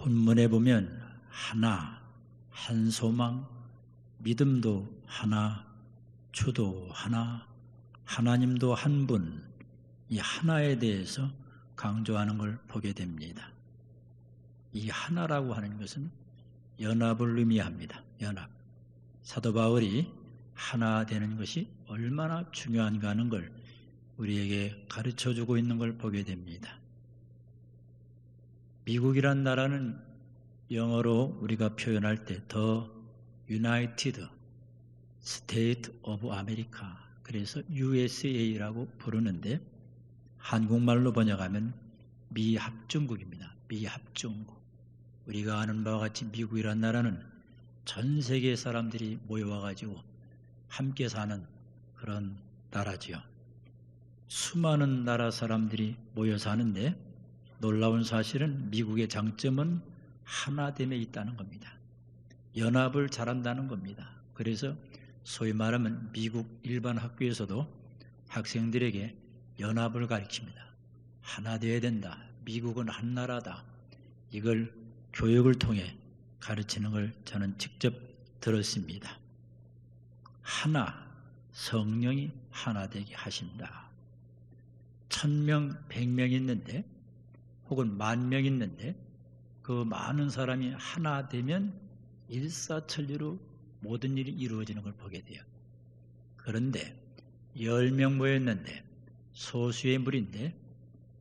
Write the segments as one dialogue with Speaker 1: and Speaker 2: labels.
Speaker 1: 본문에 보면 하나, 한 소망, 믿음도 하나, 주도 하나, 하나님도 한 분, 이 하나에 대해서 강조하는 걸 보게 됩니다. 이 하나라고 하는 것은 연합을 의미합니다. 연합. 사도 바울이 하나 되는 것이 얼마나 중요한가 하는 걸 우리에게 가르쳐주고 있는 걸 보게 됩니다. 미국이란 나라는 영어로 우리가 표현할 때 The United States of America, 그래서 USA라고 부르는데 한국말로 번역하면 미합중국입니다. 미합중국. 우리가 아는 바와 같이 미국이란 나라는 전 세계 사람들이 모여와가지고 함께 사는 그런 나라지요. 수많은 나라 사람들이 모여 사는데 놀라운 사실은 미국의 장점은 하나됨에 있다는 겁니다. 연합을 잘한다는 겁니다. 그래서 소위 말하면 미국 일반 학교에서도 학생들에게 연합을 가르칩니다. 하나 되어야 된다. 미국은 한 나라다. 이걸 교육을 통해 가르치는 걸 저는 직접 들었습니다. 하나, 성령이 하나 되게 하신다. 1000명, 100명 있는데 혹은 10,000명 있는데 그 많은 사람이 하나 되면 일사천리로 모든 일이 이루어지는 걸 보게 돼요. 그런데 10명 모였는데 소수의 무리인데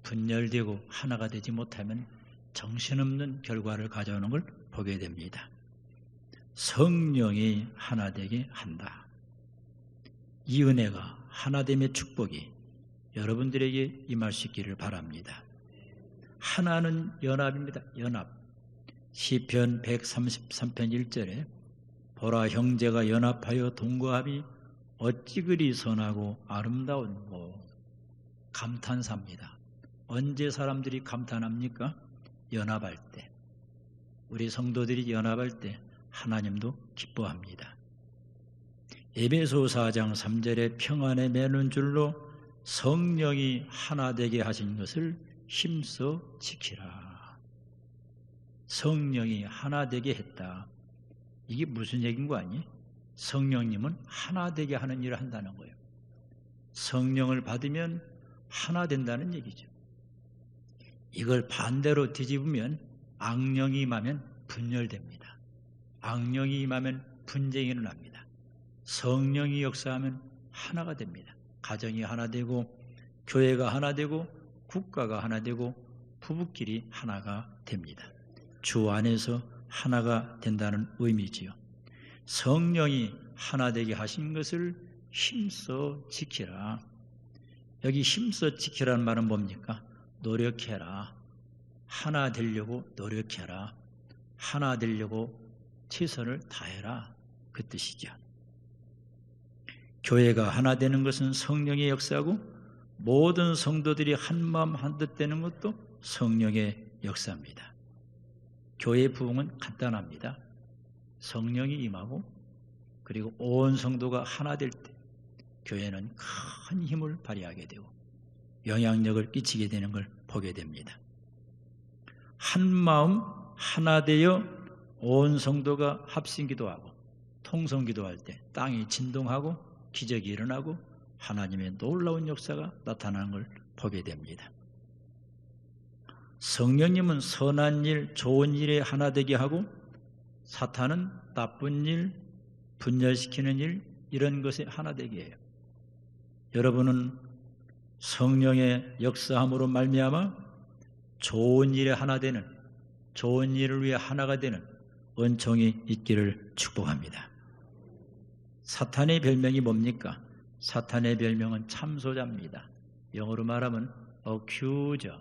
Speaker 1: 분열되고 하나가 되지 못하면 정신없는 결과를 가져오는 걸 보게 됩니다. 성령이 하나 되게 한다. 이 은혜가 하나됨의 축복이 여러분들에게 임할 수 있기를 바랍니다. 하나는 연합입니다. 연합. 시편 133편 1절에 보라, 형제가 연합하여 동거함이 어찌 그리 선하고 아름다운고. 감탄사입니다. 언제 사람들이 감탄합니까? 연합할 때. 우리 성도들이 연합할 때 하나님도 기뻐합니다. 에베소 4장 3절에 평안에 매는 줄로 성령이 하나 되게 하신 것을 힘써 지키라. 성령이 하나 되게 했다. 이게 무슨 얘기인 거 아니? 성령님은 하나 되게 하는 일을 한다는 거예요. 성령을 받으면 하나 된다는 얘기죠. 이걸 반대로 뒤집으면 악령이 임하면 분열됩니다. 악령이 임하면 분쟁이 일어납니다. 성령이 역사하면 하나가 됩니다. 가정이 하나 되고 교회가 하나 되고 국가가 하나 되고 부부끼리 하나가 됩니다. 주 안에서 하나가 된다는 의미지요. 성령이 하나 되게 하신 것을 힘써 지키라. 여기 힘써 지키라는 말은 뭡니까? 노력해라. 하나 되려고 노력해라. 하나 되려고 최선을 다해라. 그 뜻이죠. 교회가 하나 되는 것은 성령의 역사고 모든 성도들이 한마음 한뜻 되는 것도 성령의 역사입니다. 교회의 부흥은 간단합니다. 성령이 임하고 그리고 온 성도가 하나 될 때 교회는 큰 힘을 발휘하게 되고 영향력을 끼치게 되는 걸 보게 됩니다. 한 마음 하나 되어 온 성도가 합심기도하고 통성기도할 때 땅이 진동하고 기적이 일어나고 하나님의 놀라운 역사가 나타나는 걸 보게 됩니다. 성령님은 선한 일, 좋은 일에 하나 되게 하고 사탄은 나쁜 일, 분열시키는 일, 이런 것에 하나 되게 해요. 여러분은 성령의 역사함으로 말미암아 좋은 일에 하나 되는, 좋은 일을 위해 하나가 되는 은총이 있기를 축복합니다. 사탄의 별명이 뭡니까? 사탄의 별명은 참소자입니다. 영어로 말하면 accuser,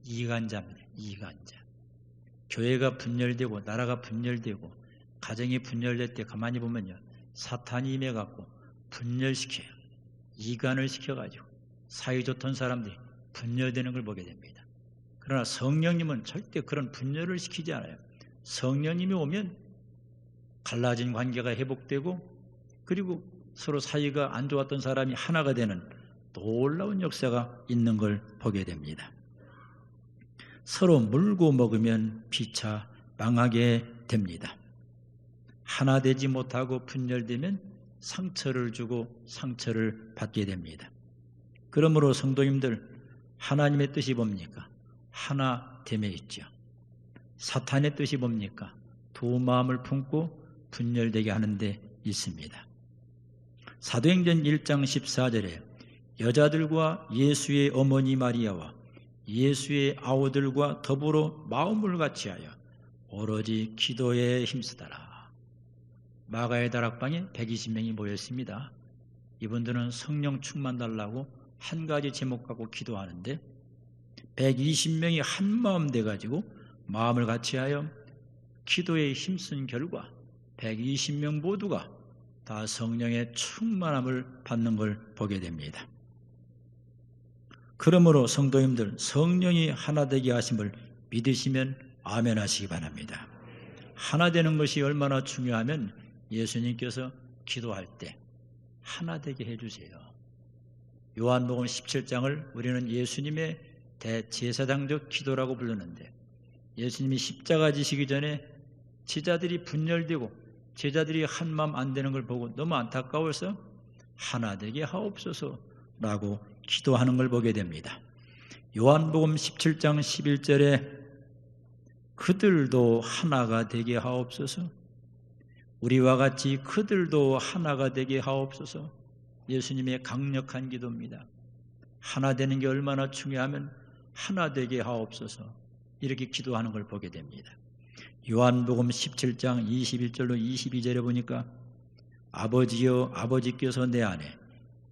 Speaker 1: 이간자입니다. 이간자. 교회가 분열되고 나라가 분열되고 가정이 분열될 때 가만히 보면요, 사탄이 임해갖고 분열시켜요. 이간을 시켜가지고 사이 좋던 사람들이 분열되는 걸 보게 됩니다. 그러나 성령님은 절대 그런 분열을 시키지 않아요. 성령님이 오면 갈라진 관계가 회복되고 그리고 서로 사이가 안 좋았던 사람이 하나가 되는 놀라운 역사가 있는 걸 보게 됩니다. 서로 물고 먹으면 피차 망하게 됩니다. 하나 되지 못하고 분열되면 상처를 주고 상처를 받게 됩니다. 그러므로 성도님들, 하나님의 뜻이 뭡니까? 하나됨에 있죠. 사탄의 뜻이 뭡니까? 두 마음을 품고 분열되게 하는 데 있습니다. 사도행전 1장 14절에 여자들과 예수의 어머니 마리아와 예수의 아우들과 더불어 마음을 같이하여 오로지 기도에 힘쓰더라. 마가의 다락방에 120명이 모였습니다. 이분들은 성령 충만 달라고 한 가지 제목 갖고 기도하는데 120명이 한 마음 돼가지고 마음을 같이하여 기도에 힘쓴 결과 120명 모두가 다 성령의 충만함을 받는 걸 보게 됩니다. 그러므로 성도님들, 성령이 하나 되게 하심을 믿으시면 아멘 하시기 바랍니다. 하나 되는 것이 얼마나 중요하면 예수님께서 기도할 때 하나 되게 해주세요. 요한복음 17장을 우리는 예수님의 대제사장적 기도라고 부르는데, 예수님이 십자가 지시기 전에 제자들이 분열되고 제자들이 한 마음 안 되는 걸 보고 너무 안타까워서 하나 되게 하옵소서라고 기도하는 걸 보게 됩니다. 요한복음 17장 11절에 그들도 하나가 되게 하옵소서, 우리와 같이 그들도 하나가 되게 하옵소서. 예수님의 강력한 기도입니다. 하나 되는 게 얼마나 중요하면 하나 되게 하옵소서, 이렇게 기도하는 걸 보게 됩니다. 요한복음 17장 21절로 22절에 보니까 아버지여, 아버지께서 내 안에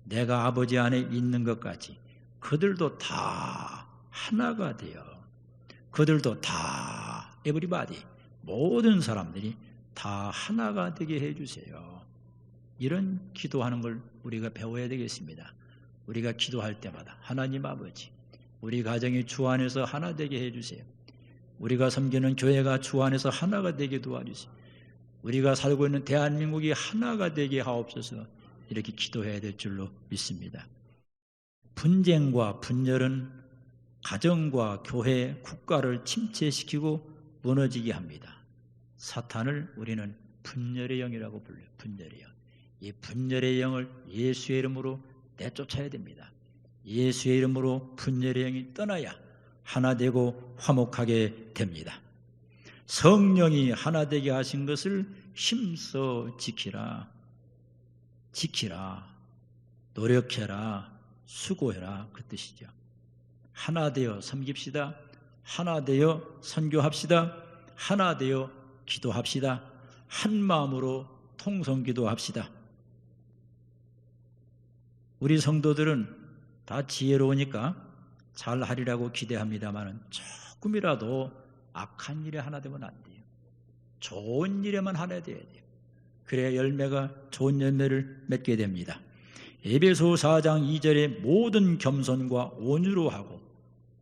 Speaker 1: 내가 아버지 안에 있는 것 같이 그들도 다 하나가 되어, 그들도 다 everybody, 모든 사람들이 다 하나가 되게 해주세요. 이런 기도하는 걸 우리가 배워야 되겠습니다. 우리가 기도할 때마다 하나님 아버지, 우리 가정이 주 안에서 하나 되게 해주세요. 우리가 섬기는 교회가 주 안에서 하나가 되게 도와주세요. 우리가 살고 있는 대한민국이 하나가 되게 하옵소서, 이렇게 기도해야 될 줄로 믿습니다. 분쟁과 분열은 가정과 교회, 국가를 침체시키고 무너지게 합니다. 사탄을 우리는 분열의 영이라고 불러요. 분열의 영. 이 분열의 영을 예수의 이름으로 내쫓아야 됩니다. 예수의 이름으로 분열의 영이 떠나야 하나 되고 화목하게 됩니다. 성령이 하나 되게 하신 것을 힘써 지키라. 지키라. 노력해라. 수고해라. 그 뜻이죠. 하나 되어 섬깁시다. 하나 되어 선교합시다. 하나 되어 기도합시다. 한 마음으로 통성기도합시다. 우리 성도들은 다 지혜로우니까 잘하리라고 기대합니다만 조금이라도 악한 일에 하나 되면 안 돼요. 좋은 일에만 하나 돼야 돼요. 그래야 열매가 좋은 열매를 맺게 됩니다. 에베소 4장 2절에 모든 겸손과 온유로 하고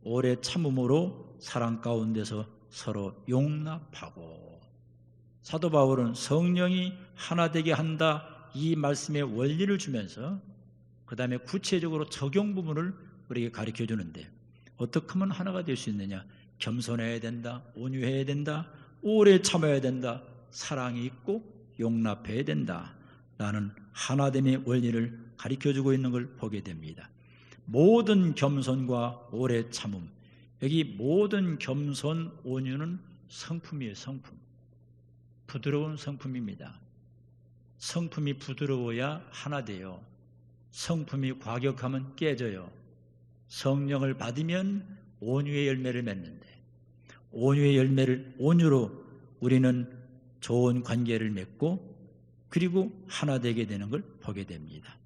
Speaker 1: 오래 참음으로 사랑 가운데서 서로 용납하고. 사도 바울은 성령이 하나 되게 한다, 이 말씀의 원리를 주면서 그 다음에 구체적으로 적용 부분을 우리에게 가르쳐 주는데, 어떻게 하면 하나가 될 수 있느냐? 겸손해야 된다, 온유해야 된다, 오래 참아야 된다, 사랑이 있고 용납해야 된다 라는 하나됨의 원리를 가르쳐 주고 있는 걸 보게 됩니다. 모든 겸손과 오래 참음, 여기 모든 겸손, 온유는 성품이에요. 성품. 부드러운 성품입니다. 성품이 부드러워야 하나 돼요. 성품이 과격하면 깨져요. 성령을 받으면 온유의 열매를 맺는데, 온유의 열매를, 온유로 우리는 좋은 관계를 맺고 그리고 하나 되게 되는 걸 보게 됩니다.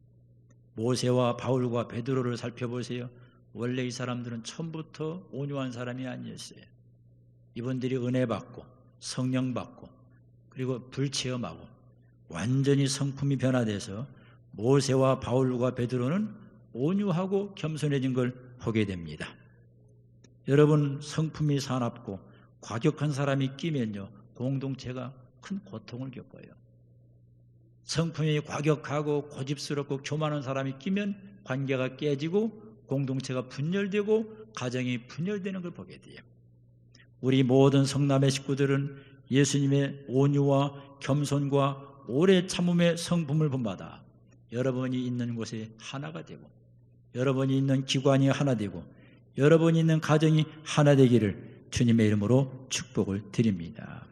Speaker 1: 모세와 바울과 베드로를 살펴보세요. 원래 이 사람들은 처음부터 온유한 사람이 아니었어요. 이분들이 은혜 받고 성령 받고 그리고 불체험하고 완전히 성품이 변화돼서 모세와 바울과 베드로는 온유하고 겸손해진 걸 보게 됩니다. 여러분, 성품이 사납고 과격한 사람이 끼면요, 공동체가 큰 고통을 겪어요. 성품이 과격하고 고집스럽고 교만한 사람이 끼면 관계가 깨지고 공동체가 분열되고 가정이 분열되는 걸 보게 돼요. 우리 모든 성남의 식구들은 예수님의 온유와 겸손과 오래 참음의 성품을 본받아 여러분이 있는 곳에 하나가 되고, 여러분이 있는 기관이 하나 되고, 여러분이 있는 가정이 하나 되기를 주님의 이름으로 축복을 드립니다.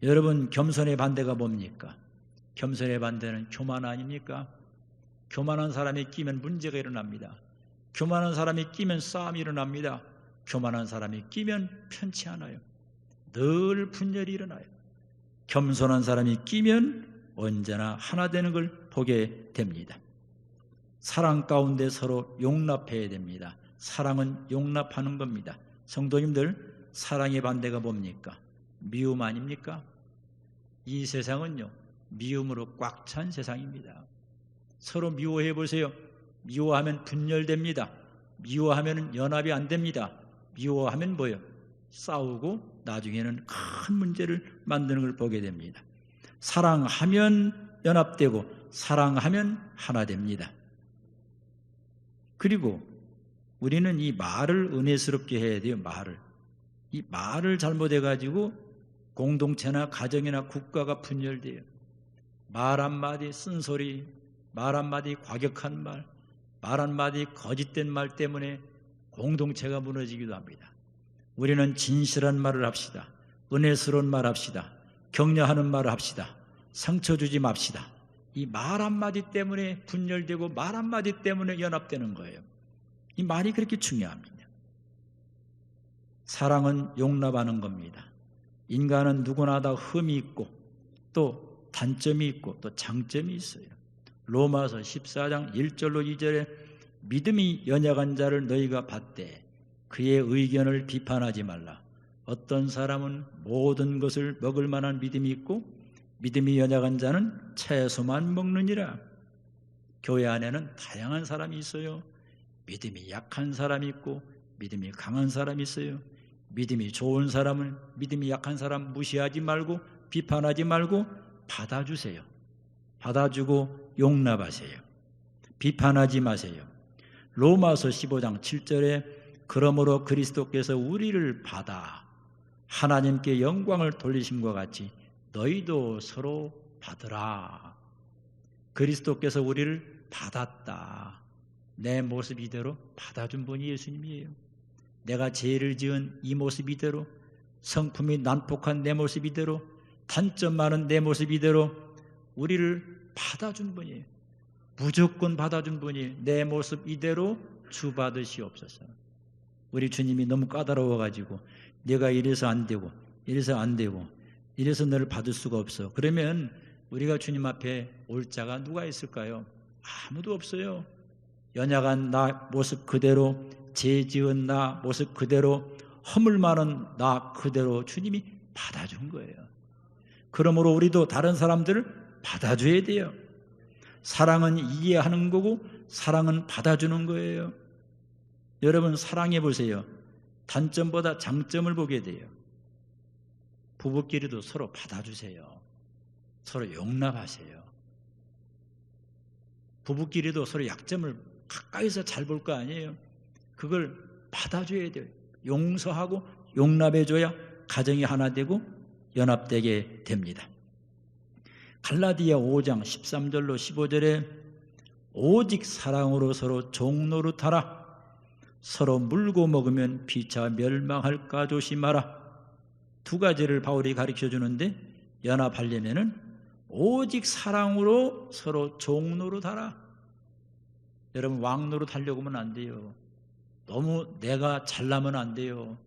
Speaker 1: 여러분, 겸손의 반대가 뭡니까? 겸손의 반대는 교만 아닙니까? 교만한 사람이 끼면 문제가 일어납니다. 교만한 사람이 끼면 싸움이 일어납니다. 교만한 사람이 끼면 편치 않아요. 늘 분열이 일어나요. 겸손한 사람이 끼면 언제나 하나 되는 걸 보게 됩니다. 사랑 가운데 서로 용납해야 됩니다. 사랑은 용납하는 겁니다. 성도님들, 사랑의 반대가 뭡니까? 미움 아닙니까? 이 세상은요, 미움으로 꽉 찬 세상입니다. 서로 미워해 보세요. 미워하면 분열됩니다. 미워하면 연합이 안 됩니다. 미워하면 뭐예요? 싸우고 나중에는 큰 문제를 만드는 걸 보게 됩니다. 사랑하면 연합되고 사랑하면 하나 됩니다. 그리고 우리는 이 말을 은혜스럽게 해야 돼요. 이 말을 잘못해가지고 공동체나 가정이나 국가가 분열돼요. 말 한마디 쓴소리, 말 한마디 과격한 말, 말 한마디 거짓된 말 때문에 공동체가 무너지기도 합니다. 우리는 진실한 말을 합시다. 은혜스러운 말 합시다. 격려하는 말을 합시다. 상처 주지 맙시다. 이 말 한마디 때문에 분열되고 말 한마디 때문에 연합되는 거예요. 이 말이 그렇게 중요합니다. 사랑은 용납하는 겁니다. 인간은 누구나 다 흠이 있고 또 단점이 있고 또 장점이 있어요. 로마서 14장 1절로 2절에 믿음이 연약한 자를 너희가 받되 그의 의견을 비판하지 말라. 어떤 사람은 모든 것을 먹을 만한 믿음이 있고 믿음이 연약한 자는 채소만 먹느니라. 교회 안에는 다양한 사람이 있어요. 믿음이 약한 사람이 있고 믿음이 강한 사람이 있어요. 믿음이 좋은 사람은 믿음이 약한 사람 무시하지 말고 비판하지 말고 받아주세요. 받아주고 용납하세요. 비판하지 마세요. 로마서 15장 7절에 그러므로 그리스도께서 우리를 받아 하나님께 영광을 돌리심과 같이 너희도 서로 받으라. 그리스도께서 우리를 받았다. 내 모습 이대로 받아준 분이 예수님이에요. 내가 죄를 지은 이 모습 이대로, 성품이 난폭한 내 모습 이대로, 단점 많은 내 모습 이대로 우리를 받아준 분이에요. 무조건 받아준 분이에요. 내 모습 이대로 주 받으시옵소서. 우리 주님이 너무 까다로워가지고 내가 이래서 안 되고 이래서 안 되고 이래서 너를 받을 수가 없어. 그러면 우리가 주님 앞에 올 자가 누가 있을까요? 아무도 없어요. 연약한 나 모습 그대로, 죄 지은 나 모습 그대로, 허물 많은 나 그대로 주님이 받아준 거예요. 그러므로 우리도 다른 사람들을 받아줘야 돼요. 사랑은 이해하는 거고 사랑은 받아주는 거예요. 여러분 사랑해 보세요. 단점보다 장점을 보게 돼요. 부부끼리도 서로 받아주세요. 서로 용납하세요. 부부끼리도 서로 약점을 가까이서 잘 볼 거 아니에요. 그걸 받아줘야 돼요. 용서하고 용납해줘야 가정이 하나 되고 연합되게 됩니다. 갈라디아 5장 13절로 15절에 오직 사랑으로 서로 종노릇하라. 서로 물고 먹으면 피차 멸망할까 조심하라. 두 가지를 바울이 가르쳐 주는데 연합하려면은 오직 사랑으로 서로 종노릇하라. 여러분 왕노릇 하려고 하면 안 돼요. 너무 내가 잘나면 안 돼요.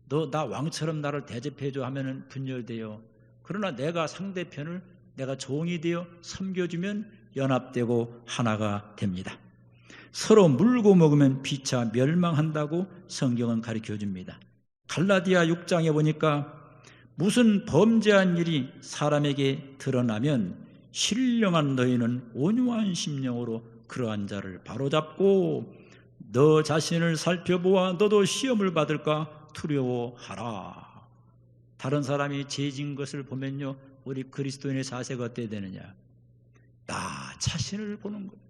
Speaker 1: 너 나 왕처럼 나를 대접해줘 하면은 분열돼요. 그러나 내가 상대편을 내가 종이 되어 섬겨주면 연합되고 하나가 됩니다. 서로 물고 먹으면 피차 멸망한다고 성경은 가르쳐 줍니다. 갈라디아 6장에 보니까 무슨 범죄한 일이 사람에게 드러나면 신령한 너희는 온유한 심령으로 그러한 자를 바로잡고 너 자신을 살펴보아 너도 시험을 받을까 두려워하라. 다른 사람이 죄진 것을 보면요, 우리 그리스도인의 자세가 어때야 되느냐? 나 자신을 보는 거예요.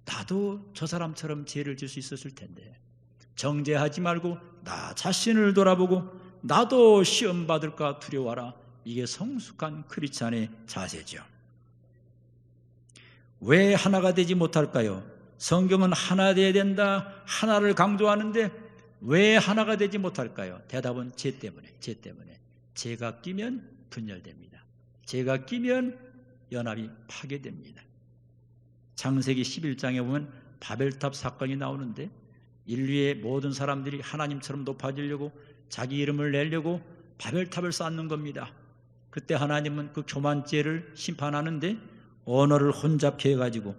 Speaker 1: 나도 저 사람처럼 죄를 질 수 있었을 텐데 정죄하지 말고 나 자신을 돌아보고 나도 시험 받을까 두려워하라. 이게 성숙한 크리스찬의 자세죠. 왜 하나가 되지 못할까요? 성경은 하나 되어야 된다, 하나를 강조하는데 왜 하나가 되지 못할까요? 대답은 죄 때문에. 죄가 끼면 분열됩니다. 죄가 끼면 연합이 파괴됩니다. 창세기 11장에 보면 바벨탑 사건이 나오는데 인류의 모든 사람들이 하나님처럼 높아지려고 자기 이름을 내려고 바벨탑을 쌓는 겁니다. 그때 하나님은 그 교만죄를 심판하는데 언어를 혼잡케 해가지고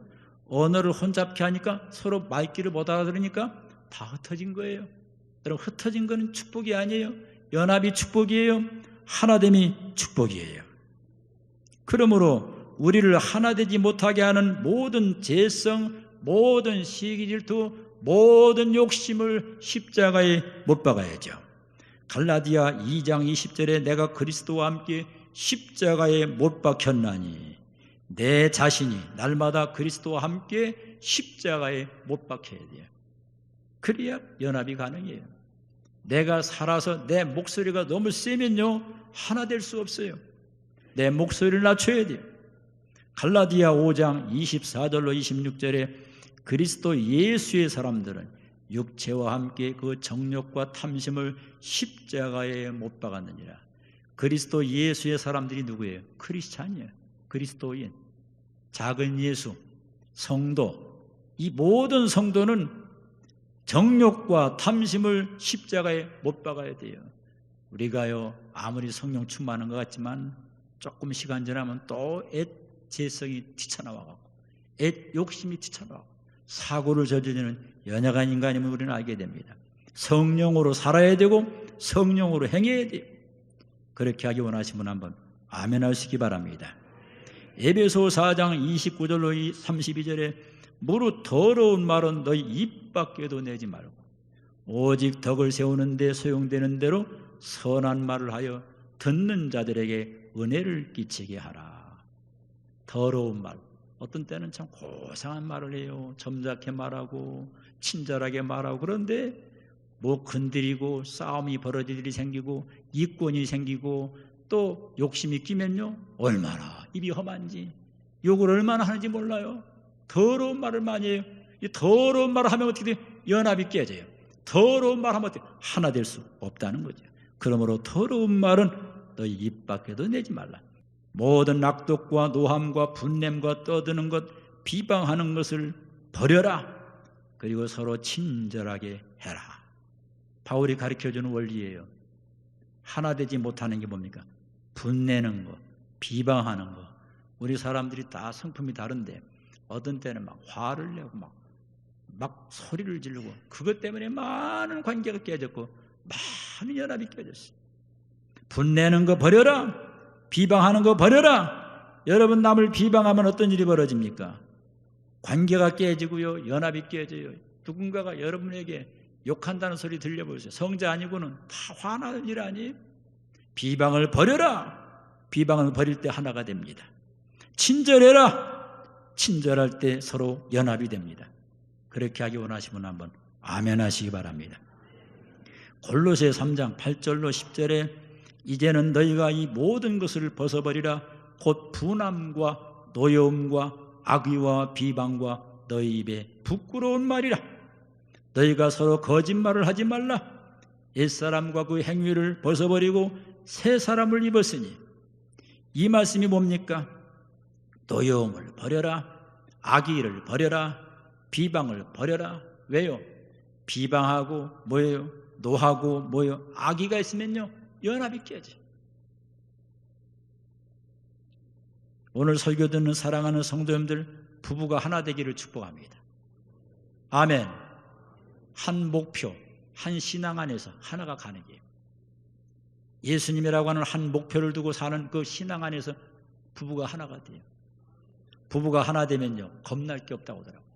Speaker 1: 언어를 혼잡케 하니까 서로 말귀를 못 알아들으니까 다 흩어진 거예요. 여러분, 흩어진 거는 축복이 아니에요. 연합이 축복이에요. 하나됨이 축복이에요. 그러므로 우리를 하나 되지 못하게 하는 모든 죄성, 모든 시기 질투, 모든 욕심을 십자가에 못 박아야죠. 갈라디아 2장 20절에 내가 그리스도와 함께 십자가에 못 박혔나니 내 자신이 날마다 그리스도와 함께 십자가에 못 박혀야 돼요. 그래야 연합이 가능해요. 내가 살아서 내 목소리가 너무 세면요 하나 될 수 없어요. 내 목소리를 낮춰야 돼요. 갈라디아 5장 24절로 26절에 그리스도 예수의 사람들은 육체와 함께 그 정욕과 탐심을 십자가에 못 박았느니라. 그리스도 예수의 사람들이 누구예요? 크리스찬이에요. 그리스도인, 작은 예수, 성도. 이 모든 성도는 정욕과 탐심을 십자가에 못 박아야 돼요. 우리가요 아무리 성령 충만한 것 같지만 조금 시간 지나면 또 옛 죄성이 튀쳐나와갖고 옛 욕심이 튀쳐나와갖고 사고를 저지르는 연약한 인간임을 우리는 알게 됩니다. 성령으로 살아야 되고 성령으로 행해야 돼요. 그렇게 하기 원하시면 한번 아멘 하시기 바랍니다. 에베소 4장 29절로 32절에 무릇 더러운 말은 너희 입 밖에도 내지 말고 오직 덕을 세우는 데 소용되는 대로 선한 말을 하여 듣는 자들에게 은혜를 끼치게 하라. 더러운 말, 어떤 때는 참 고상한 말을 해요. 점잖게 말하고 친절하게 말하고 그런데 뭐 건드리고 싸움이 벌어질 일이 생기고 이권이 생기고 또 욕심이 끼면요 얼마나 입이 험한지 욕을 얼마나 하는지 몰라요. 더러운 말을 많이 해요. 이 더러운 말을 하면 어떻게 돼요? 연합이 깨져요. 더러운 말 하면 어떻게 돼요? 하나 될 수 없다는 거죠. 그러므로 더러운 말은 너희 입 밖에도 내지 말라. 모든 악독과 노함과 분냄과 떠드는 것, 비방하는 것을 버려라. 그리고 서로 친절하게 해라. 바울이 가르쳐주는 원리예요. 하나 되지 못하는 게 뭡니까? 분내는 거, 비방하는 거. 우리 사람들이 다 성품이 다른데 어떤 때는 막 화를 내고 막 소리를 지르고 그것 때문에 많은 관계가 깨졌고 많은 연합이 깨졌어요. 분내는 거 버려라. 비방하는 거 버려라. 여러분 남을 비방하면 어떤 일이 벌어집니까? 관계가 깨지고요. 연합이 깨져요. 누군가가 여러분에게 욕한다는 소리 들려보세요. 성자 아니고는 다 화나는 일 아니에요? 비방을 버려라. 비방을 버릴 때 하나가 됩니다. 친절해라. 친절할 때 서로 연합이 됩니다. 그렇게 하기 원하시면 한번 아멘 하시기 바랍니다. 골로새 3장 8절로 10절에 이제는 너희가 이 모든 것을 벗어버리라. 곧 분함과 노여움과 악의와 비방과 너희 입에 부끄러운 말이라. 너희가 서로 거짓말을 하지 말라. 옛사람과 그 행위를 벗어버리고 새 사람을 입었으니. 이 말씀이 뭡니까? 노여움을 버려라. 악의를 버려라. 비방을 버려라. 왜요? 비방하고 뭐예요? 노하고 뭐예요? 악의가 있으면요 연합이 깨져. 오늘 설교 듣는 사랑하는 성도님들, 부부가 하나 되기를 축복합니다. 아멘. 한 목표, 한 신앙 안에서 하나가 가능해요. 예수님이라고 하는 한 목표를 두고 사는 그 신앙 안에서 부부가 하나가 돼요. 부부가 하나 되면요 겁날 게 없다고 하더라고요.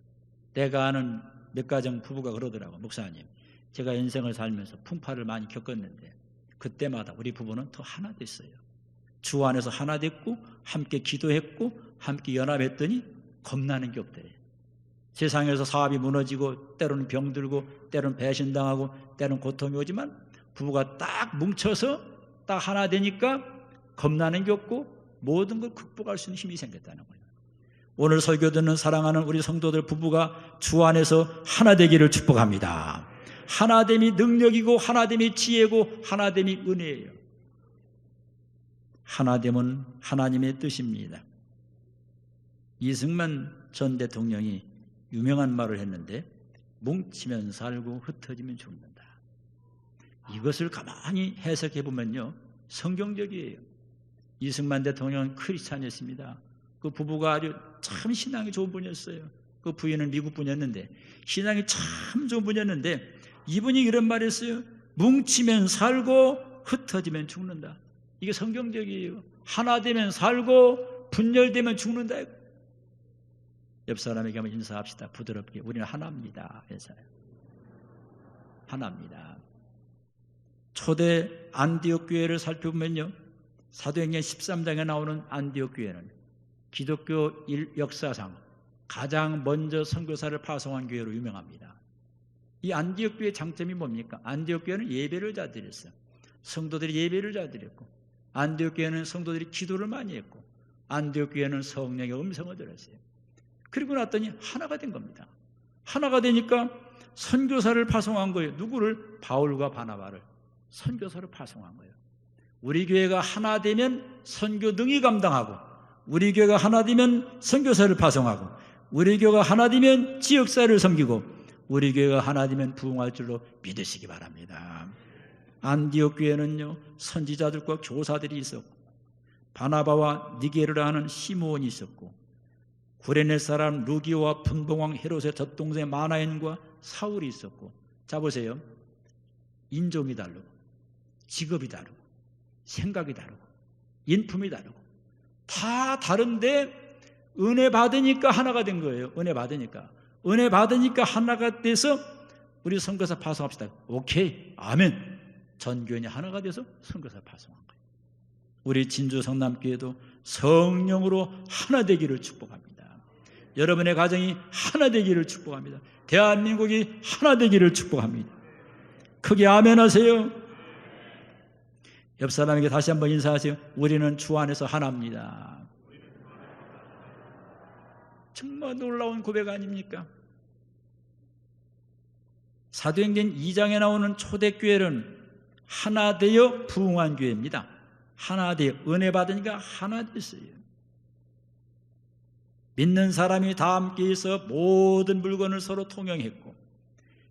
Speaker 1: 내가 아는 몇 가정 부부가 그러더라고요. 목사님, 제가 인생을 살면서 풍파를 많이 겪었는데 그때마다 우리 부부는 더 하나 됐어요. 주 안에서 하나 됐고 함께 기도했고 함께 연합했더니 겁나는 게 없대요. 세상에서 사업이 무너지고 때로는 병들고 때로는 배신당하고 때로는 고통이 오지만 부부가 딱 뭉쳐서 딱 하나 되니까 겁나는 게 없고 모든 걸 극복할 수 있는 힘이 생겼다는 거예요. 오늘 설교 듣는 사랑하는 우리 성도들 부부가 주 안에서 하나 되기를 축복합니다. 하나됨이 능력이고 하나됨이 지혜고 하나됨이 은혜예요. 하나됨은 하나님의 뜻입니다. 이승만 전 대통령이 유명한 말을 했는데 뭉치면 살고 흩어지면 죽는다. 이것을 가만히 해석해 보면요 성경적이에요. 이승만 대통령은 크리스찬이었습니다. 그 부부가 아주 참 신앙이 좋은 분이었어요. 그 부인은 미국 분이었는데 신앙이 참 좋은 분이었는데 이분이 이런 말을 했어요. 뭉치면 살고 흩어지면 죽는다. 이게 성경적이에요. 하나 되면 살고 분열되면 죽는다. 옆 사람에게 한번 인사합시다. 부드럽게. 우리는 하나입니다. 회사요. 하나입니다. 초대 안디옥 교회를 살펴보면요. 사도행전 13장에 나오는 안디옥 교회는 기독교 역사상 가장 먼저 선교사를 파송한 교회로 유명합니다. 이 안디옥 교회의 장점이 뭡니까? 안디옥 교회는 예배를 잘 드렸어요. 성도들이 예배를 잘 드렸고 안디옥 교회는 성도들이 기도를 많이 했고 안디옥 교회는 성령의 음성을 들었어요. 그리고 났더니 하나가 된 겁니다. 하나가 되니까 선교사를 파송한 거예요. 누구를? 바울과 바나바를 선교사로 파송한 거예요. 우리 교회가 하나 되면 선교 능히 감당하고 우리 교회가 하나 되면 선교사를 파송하고 우리 교회가 하나 되면 지역사회를 섬기고 우리 교회가 하나 되면 부흥할 줄로 믿으시기 바랍니다. 안디옥 교회는요 선지자들과 교사들이 있었고 바나바와 니게르라 하는 시므온이 있었고 구레네 사람 루기오와 분봉왕 헤롯의 젖동생 마나엔과 사울이 있었고 자 보세요. 인종이 다르고 직업이 다르고 생각이 다르고 인품이 다르고 다 다른데 은혜 받으니까 하나가 된 거예요. 은혜 받으니까 하나가 돼서 우리 선교사 파송합시다. 오케이 아멘. 전 교인이 하나가 돼서 선교사 파송한 거예요. 우리 진주 성남교회도 성령으로 하나 되기를 축복합니다. 여러분의 가정이 하나 되기를 축복합니다. 대한민국이 하나 되기를 축복합니다. 크게 아멘 하세요. 옆 사람에게 다시 한번 인사하세요. 우리는 주 안에서 하나입니다. 정말 놀라운 고백 아닙니까? 사도행전 2장에 나오는 초대교회는 하나 되어 부흥한 교회입니다. 하나 되어 은혜 받으니까 하나 됐어요. 믿는 사람이 다 함께 있어 모든 물건을 서로 통용했고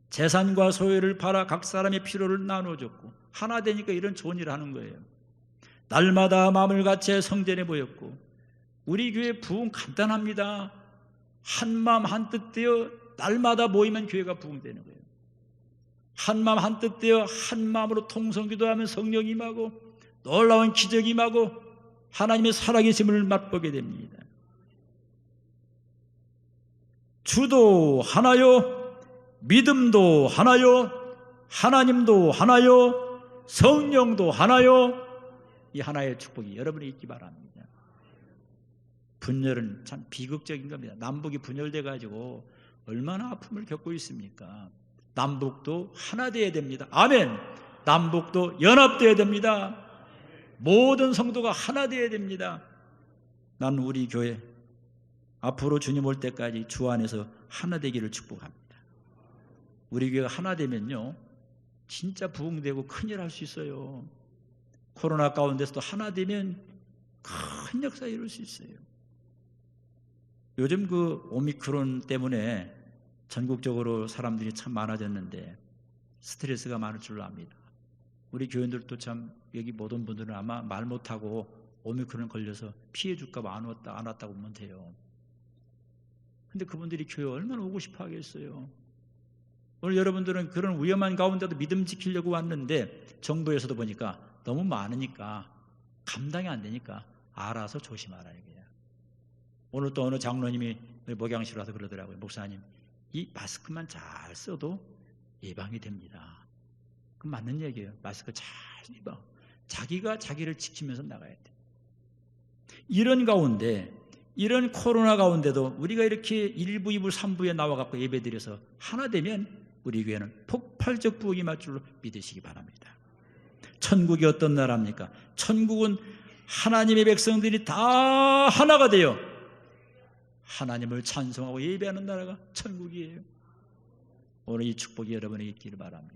Speaker 1: 재산과 소유를 팔아 각 사람의 필요를 나눠줬고 하나 되니까 이런 좋은 일을 하는 거예요. 날마다 마음을 같이 성전에 모였고 우리 교회 부흥 간단합니다. 한 마음 한 뜻 되어 날마다 모이면 교회가 부흥되는 거예요. 한 마음 한 뜻 되어 한 마음으로 통성기도하면 성령이 임하고 놀라운 기적이 임하고 하나님의 살아계심을 맛보게 됩니다. 주도 하나요, 믿음도 하나요, 하나님도 하나요, 성령도 하나요. 이 하나의 축복이 여러분이 있기 바랍니다. 분열은 참 비극적인 겁니다. 남북이 분열돼 가지고 얼마나 아픔을 겪고 있습니까? 남북도 하나 되어야 됩니다. 아멘. 남북도 연합되어야 됩니다. 모든 성도가 하나 되어야 됩니다. 난 우리 교회 앞으로 주님 올 때까지 주 안에서 하나 되기를 축복합니다. 우리 교회가 하나 되면요 진짜 부흥되고 큰일 할 수 있어요. 코로나 가운데서도 하나 되면 큰 역사 이룰 수 있어요. 요즘 그 오미크론 때문에 전국적으로 사람들이 참 많아졌는데 스트레스가 많을 줄로 압니다. 우리 교인들도 참 여기 못 온 분들은 아마 말 못하고 오미크론 걸려서 피해 줄까 봐 안 왔다고 보면 돼요. 근데 그분들이 교회 얼마나 오고 싶어 하겠어요. 오늘 여러분들은 그런 위험한 가운데도 믿음 지키려고 왔는데 정부에서도 보니까 너무 많으니까 감당이 안 되니까 알아서 조심하라 이거야. 오늘 또 어느 장로님이 목양실 와서 그러더라고요. 목사님, 이 마스크만 잘 써도 예방이 됩니다. 그건 맞는 얘기예요. 마스크 잘 입어. 자기가 자기를 지키면서 나가야 돼. 이런 가운데 이런 코로나 가운데도 우리가 이렇게 1부, 2부, 3부에 나와갖고 예배드려서 하나 되면 우리 교회는 폭발적 부흥이 임할 줄로 믿으시기 바랍니다. 천국이 어떤 나라입니까? 천국은 하나님의 백성들이 다 하나가 되어 하나님을 찬송하고 예배하는 나라가 천국이에요. 오늘 이 축복이 여러분에게 있기를 바랍니다.